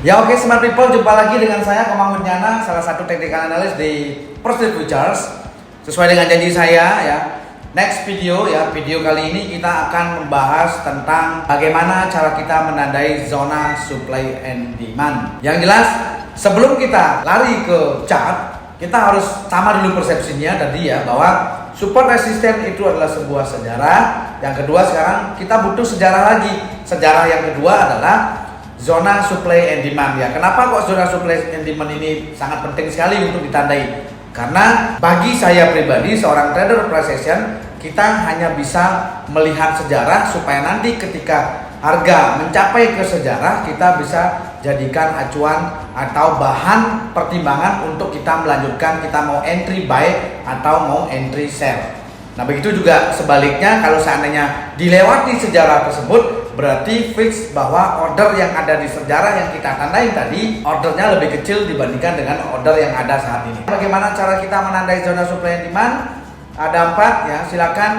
Ya oke, smart people, jumpa lagi dengan saya Komang Wirjana, salah satu technical analyst di Pursuit Futures. Sesuai dengan janji saya ya, next video kali ini kita akan membahas tentang bagaimana cara kita menandai zona supply and demand. Yang jelas, sebelum kita lari ke chart, kita harus sama dulu persepsinya tadi ya, bahwa support resisten itu adalah sebuah sejarah. Yang kedua, sekarang kita butuh sejarah lagi. Sejarah yang kedua adalah zona supply and demand ya. Kenapa kok zona supply and demand ini sangat penting sekali untuk ditandai? Karena bagi saya pribadi, seorang trader price action, kita hanya bisa melihat sejarah supaya nanti ketika harga mencapai ke sejarah, kita bisa jadikan acuan atau bahan pertimbangan untuk kita melanjutkan, kita mau entry buy atau mau entry sell. Nah begitu juga sebaliknya, kalau seandainya dilewati sejarah tersebut, berarti fix bahwa order yang ada di sejarah yang kita tandai tadi, ordernya lebih kecil dibandingkan dengan order yang ada saat ini. Bagaimana cara kita menandai zona supply and demand? Ada 4 ya, silakan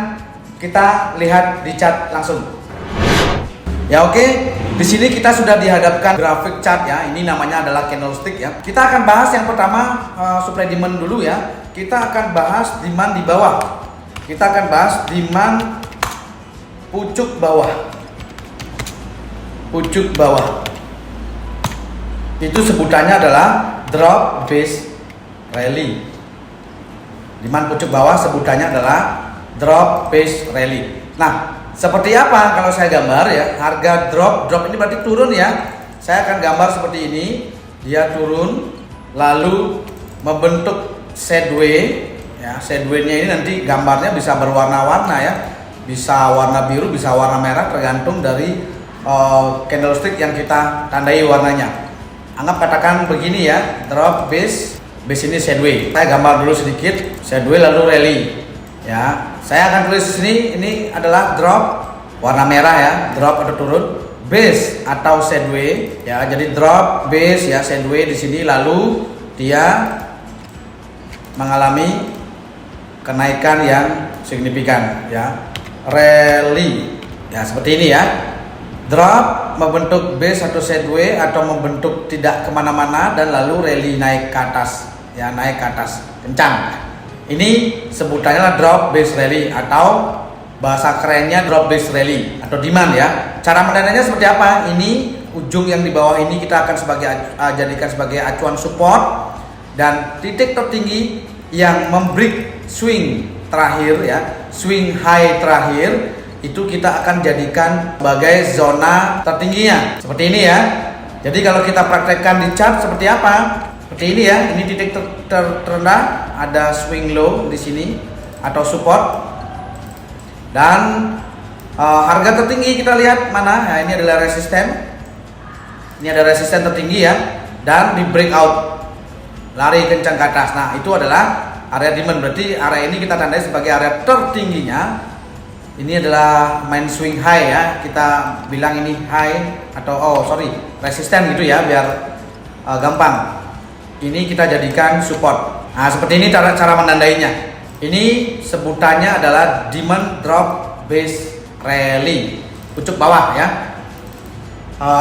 kita lihat di chart langsung. Ya oke, di sini kita sudah dihadapkan grafik chart ya. Ini namanya adalah candlestick ya. Kita akan bahas yang pertama supply demand dulu ya. Kita akan bahas demand di bawah. Kita akan bahas demand pucuk bawah. Pucuk bawah itu sebutannya adalah drop base rally. Demand pucuk bawah sebutannya adalah drop base rally. Nah, seperti apa kalau saya gambar ya? Harga drop ini berarti turun ya. Saya akan gambar seperti ini. Dia turun lalu membentuk sideway ya. Sideway-nya ini nanti gambarnya bisa berwarna-warna ya. Bisa warna biru, bisa warna merah, tergantung dari candlestick yang kita tandai warnanya. Anggap katakan begini ya, drop base ini sideway. Saya gambar dulu sedikit, sideway lalu rally. Ya, saya akan tulis di sini, ini adalah drop warna merah ya, drop atau turun, base atau sideway ya. Jadi drop base ya, sideway di sini, lalu dia mengalami kenaikan yang signifikan ya, rally ya, seperti ini ya. Drop membentuk base atau sideway atau membentuk tidak kemana-mana dan lalu rally naik ke atas ya, naik ke atas kencang. Ini sebutannya adalah drop base rally atau bahasa kerennya drop base rally atau demand ya. Cara menandainya seperti apa? Ini ujung yang di bawah ini kita akan jadikan sebagai acuan support, dan titik tertinggi yang membreak swing terakhir ya, swing high terakhir, itu kita akan jadikan sebagai zona tertingginya. Seperti ini ya. Jadi kalau kita praktekkan di chart seperti apa? Seperti ini ya. Ini titik terendah, ada swing low di sini atau support. Dan harga tertinggi kita lihat mana? Nah, ini adalah resisten. Ini ada resisten tertinggi ya. Dan di breakout lari kencang ke atas. Nah, itu adalah area demand. Berarti area ini kita tandai sebagai area tertingginya. Ini adalah main swing high ya, kita bilang ini high atau resisten gitu ya, biar gampang. Ini kita jadikan support. Nah seperti ini cara menandainya. Ini sebutannya adalah demand drop base rally, pucuk bawah ya.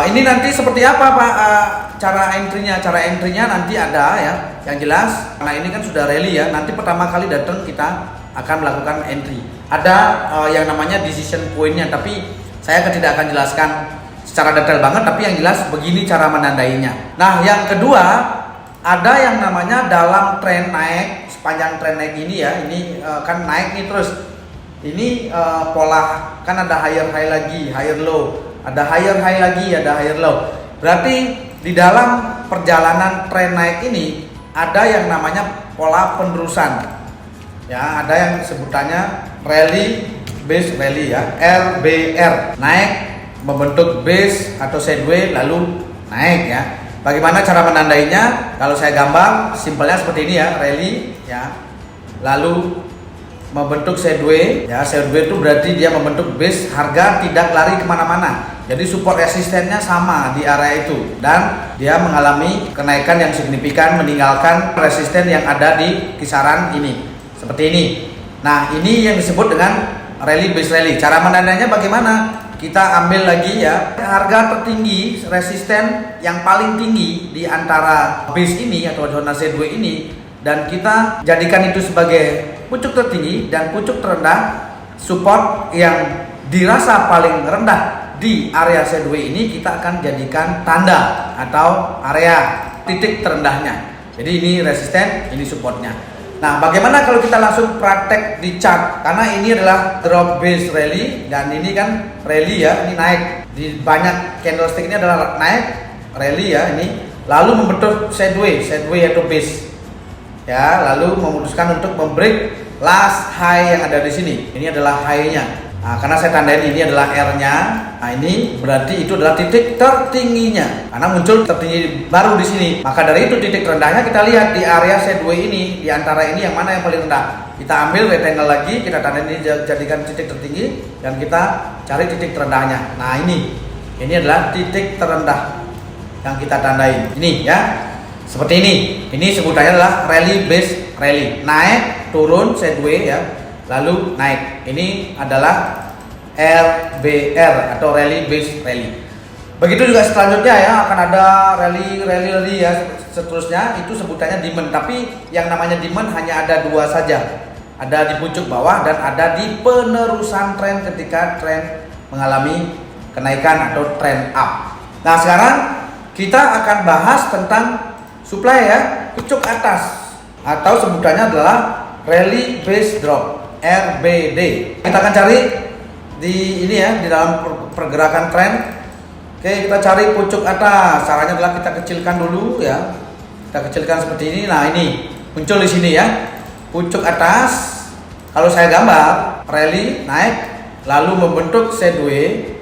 Ini nanti seperti apa Pak cara entry-nya? Cara entry-nya nanti ada ya, yang jelas karena ini kan sudah rally ya, nanti pertama kali datang kita akan melakukan entry. Ada yang namanya decision point-nya, tapi saya tidak akan jelaskan secara detail banget, tapi yang jelas begini cara menandainya. Nah yang kedua, ada yang namanya dalam tren naik, sepanjang tren naik ini ya, ini kan naik nih terus. Ini pola, kan ada higher high lagi, higher low, ada higher high lagi, ada higher low. Berarti di dalam perjalanan tren naik ini ada yang namanya pola penerusan. Ya, ada yang sebutannya rally base rally ya, RBR, naik membentuk base atau sideway lalu naik ya. Bagaimana cara menandainya? Kalau saya gambar simpelnya seperti ini ya, rally ya, lalu membentuk sideway ya. Sideway itu berarti dia membentuk base, harga tidak lari kemana-mana, jadi support resistennya sama di area itu, dan dia mengalami kenaikan yang signifikan meninggalkan resisten yang ada di kisaran ini. Seperti ini. Nah, ini yang disebut dengan rally base rally. Cara menandainya bagaimana? kita ambil lagi ya harga tertinggi resisten yang paling tinggi di antara base ini atau zona Z2 ini, dan kita jadikan itu sebagai pucuk tertinggi dan pucuk terendah support yang dirasa paling rendah di area Z2 ini, kita akan jadikan tanda atau area titik terendahnya. Jadi ini resisten, ini supportnya. Nah, bagaimana kalau kita langsung praktek di chart? Karena ini adalah drop base rally dan ini kan rally ya, ini naik. Di banyak candlestick ini adalah naik rally ya ini. Lalu membentuk sideways yaitu base. Ya, lalu memutuskan untuk membreak last high yang ada di sini. Ini adalah high-nya. Nah, karena saya tandain ini adalah R-nya. Nah, ini berarti itu adalah titik tertingginya. Karena muncul tertinggi baru di sini. Maka dari itu titik terendahnya kita lihat di area sideways ini, di antara ini yang mana yang paling rendah. Kita ambil rectangle lagi, kita tandain ini jadikan titik tertinggi dan kita cari titik terendahnya. Nah, ini adalah titik terendah yang kita tandai. Ini ya. Seperti ini. Ini sebutannya adalah rally base rally. Naik, turun sideways ya. Lalu naik. Ini adalah RBR atau rally base rally. Begitu juga selanjutnya ya, akan ada rally ya seterusnya, itu sebutannya demand. Tapi yang namanya demand hanya ada dua saja. Ada di pucuk bawah dan ada di penerusan tren ketika tren mengalami kenaikan atau tren up. Nah, sekarang kita akan bahas tentang supply ya, pucuk atas atau sebutannya adalah rally base drop. RBD. Kita akan cari di ini ya, di dalam pergerakan tren. Oke, kita cari pucuk atas. Caranya adalah kita kecilkan dulu ya. Kita kecilkan seperti ini. Nah, ini muncul di sini ya. Pucuk atas. Kalau saya gambar rally naik lalu membentuk sideways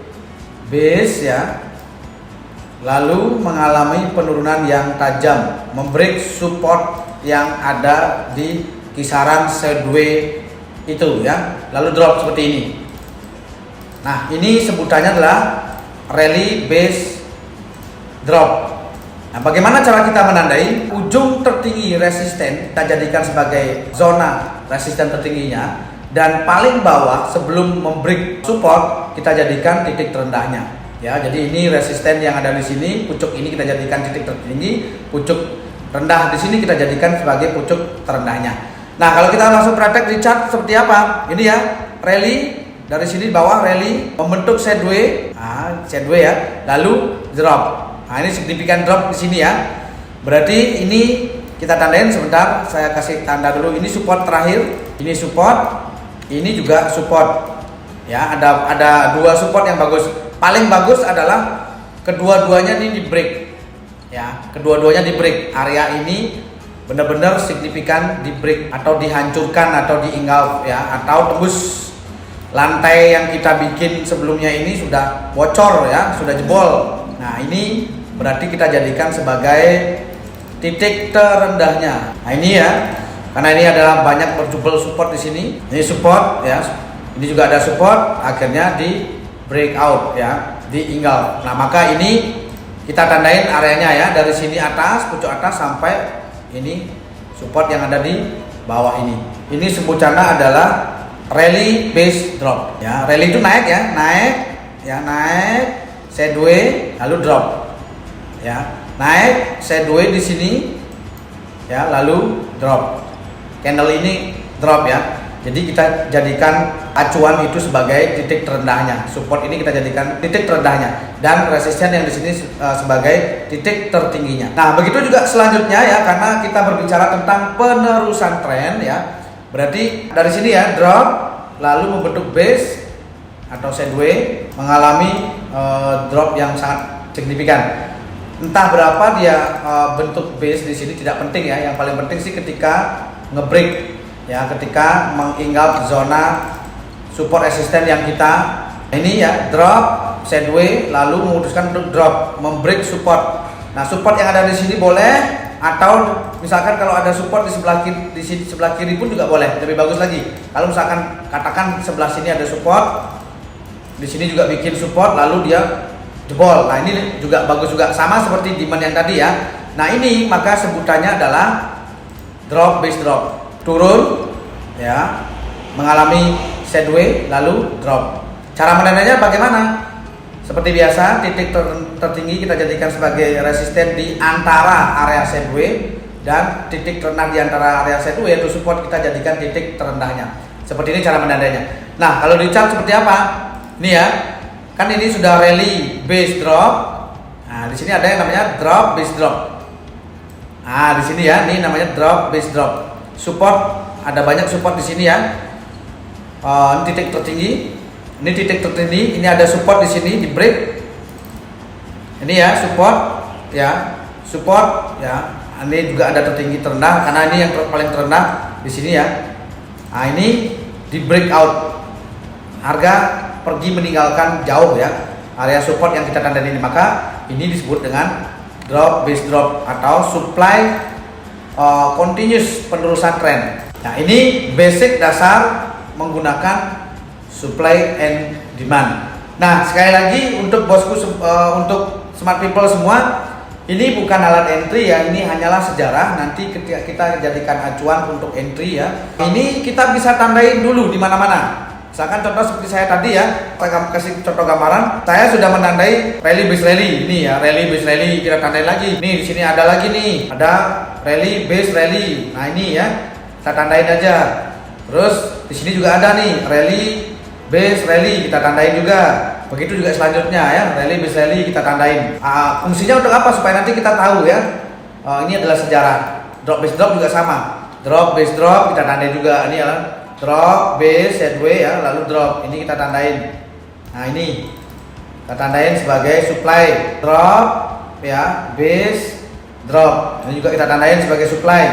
base ya. Lalu mengalami penurunan yang tajam, membreak support yang ada di kisaran sideways itu ya, lalu drop seperti ini. Nah, ini sebutannya adalah rally base drop. Nah, bagaimana cara kita menandai? Ujung tertinggi resisten kita jadikan sebagai zona resisten tertingginya, dan paling bawah sebelum membreak support kita jadikan titik terendahnya. Ya, jadi ini resisten yang ada di sini, pucuk ini kita jadikan titik tertinggi, pucuk rendah di sini kita jadikan sebagai pucuk terendahnya. Nah, kalau kita langsung praktek di chart seperti apa? Ini ya, rally dari sini bawah rally membentuk sideways, sideways ya, lalu drop. Nah, ini signifikan drop di sini ya. Berarti ini kita tandain sebentar, saya kasih tanda dulu. Ini support terakhir, ini support, ini juga support. Ya, ada dua support yang bagus. Paling bagus adalah kedua-duanya ini di break. Ya, kedua-duanya di break. Area ini benar-benar signifikan di break atau dihancurkan atau diinggalf ya, atau tembus lantai yang kita bikin sebelumnya ini sudah bocor ya, sudah jebol. Nah, ini berarti kita jadikan sebagai titik terendahnya. Nah, ini ya, karena ini adalah banyak berjubel support di sini. Ini support ya, ini juga ada support, akhirnya di breakout ya, diinggalf. Nah, maka ini kita tandain areanya ya, dari sini atas, pucuk atas sampai ini support yang ada di bawah ini. Ini sebutannya adalah rally base drop. Ya, rally itu naik ya, naik sideways lalu drop. Ya, naik sideways di sini ya, lalu drop. Candle ini drop ya. Jadi kita jadikan acuan itu sebagai titik terendahnya. Support ini kita jadikan titik terendahnya dan resisten yang di sini sebagai titik tertingginya. Nah, begitu juga selanjutnya ya, karena kita berbicara tentang penerusan tren ya. Berarti dari sini ya, drop lalu membentuk base atau sideways, mengalami drop yang sangat signifikan. Entah berapa dia bentuk base di sini tidak penting ya. Yang paling penting sih ketika ngebreak ya, ketika mengingat zona support resisten yang kita ini ya, drop sideways lalu memutuskan untuk drop, membreak support. Nah, support yang ada di sini boleh, atau misalkan kalau ada support di sebelah kiri, di sini sebelah kiri pun juga boleh, lebih bagus lagi. Kalau misalkan katakan sebelah sini ada support, di sini juga bikin support lalu dia jebol. Nah, ini juga bagus juga, sama seperti demand yang tadi ya. Nah, ini maka sebutannya adalah drop base drop. Turun ya, mengalami sideways lalu drop. Cara menandainya bagaimana? Seperti biasa, titik tertinggi kita jadikan sebagai resisten di antara area sideways dan titik terendah di antara area sideways, yaitu support kita jadikan titik terendahnya. Seperti ini cara menandainya. Nah, kalau di chart seperti apa? Ini ya. Kan ini sudah rally base drop. Nah, di sini ada yang namanya drop base drop. Nah, di sini ya, ini namanya drop base drop. Support, ada banyak support di sini ya. Ini titik tertinggi. Ini titik tertinggi, ini ada support di sini di break. Ini ya support ya, support ya. Ini juga ada tertinggi terendah karena ini yang paling terendah di sini ya. Nah, ini di breakout. Harga pergi meninggalkan jauh ya area support yang kita tandai ini, maka ini disebut dengan drop base drop atau supply continuous penerusan tren. Nah, ini basic dasar menggunakan supply and demand. Nah, sekali lagi untuk bosku, untuk smart people semua, ini bukan alat entry ya, ini hanyalah sejarah. Nanti ketika kita jadikan acuan untuk entry ya. Ini kita bisa tandain dulu di mana-mana. Misalkan contoh seperti saya tadi ya, saya kasih contoh gambaran. Saya sudah menandai rally base rally ini ya, rally base rally kita tandai lagi. Nih di sini ada lagi nih, ada rally base rally. Nah ini ya, kita tandain aja. Terus di sini juga ada nih rally base rally, kita tandain juga. Begitu juga selanjutnya ya, rally base rally kita tandain. Fungsinya untuk apa? Supaya nanti kita tahu ya. Ini adalah sejarah. Drop base drop juga sama. Drop base drop kita tandain juga. Ini ya, drop base sideways ya, lalu drop. Ini kita tandain. Nah ini kita tandain sebagai supply. Drop ya, base drop. Ini juga kita tandain sebagai supply.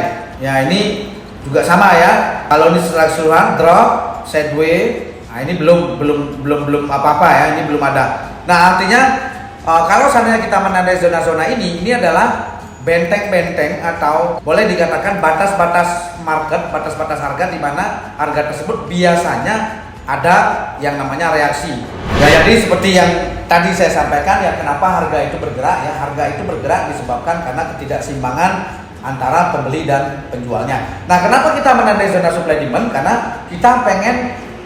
Ya ini juga sama ya. Kalau ini secara keseluruhan drop sideways. Nah, ini belum apa-apa ya, ini belum ada. Nah, artinya kalau seandainya kita menandai zona-zona ini adalah benteng-benteng atau boleh dikatakan batas-batas market, batas-batas harga di mana harga tersebut biasanya ada yang namanya reaksi. Ya, jadi seperti yang tadi saya sampaikan ya, kenapa harga itu bergerak ya? Harga itu bergerak disebabkan karena ketidakseimbangan antara pembeli dan penjualnya. Nah, kenapa kita menandai zona supply demand? Karena kita pengen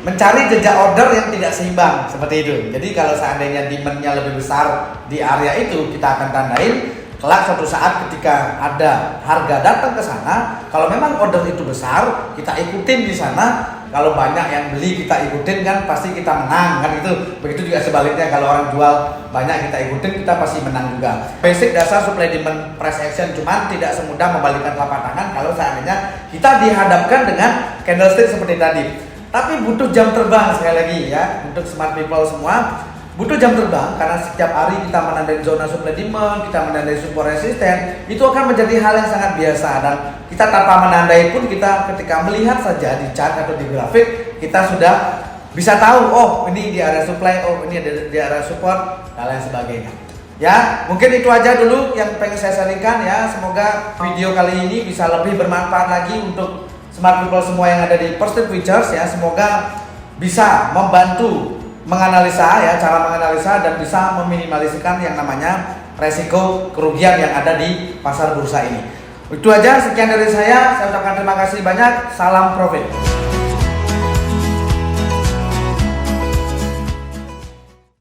mencari jejak order yang tidak seimbang seperti itu. Jadi kalau seandainya demand-nya lebih besar di area itu, kita akan tandain kelak suatu saat ketika ada harga datang ke sana, kalau memang order itu besar, kita ikutin di sana. Kalau banyak yang beli kita ikutin kan pasti kita menang kan itu. Begitu juga sebaliknya, kalau orang jual banyak kita ikutin, kita pasti menang juga. Basic dasar supply demand price action, cuman tidak semudah membalikkan telapak tangan kalau seandainya kita dihadapkan dengan candlestick seperti tadi. Tapi butuh jam terbang sekali lagi ya, untuk smart people semua butuh jam terbang, karena setiap hari kita menandai zona supply demand, kita menandai support resisten, itu akan menjadi hal yang sangat biasa. Dan kita tanpa menandai pun, kita ketika melihat saja di chart atau di grafik, kita sudah bisa tahu, oh ini di area supply, oh ini ada di area support, dan lain sebagainya. Ya, mungkin itu aja dulu yang pengen saya sharingkan ya. Semoga video kali ini bisa lebih bermanfaat lagi untuk smart people semua yang ada di First Step Futures ya. Semoga bisa membantu menganalisa ya, cara menganalisa dan bisa meminimalisirkan yang namanya resiko kerugian yang ada di pasar bursa ini. Itu aja, sekian dari saya ucapkan terima kasih banyak. Salam profit.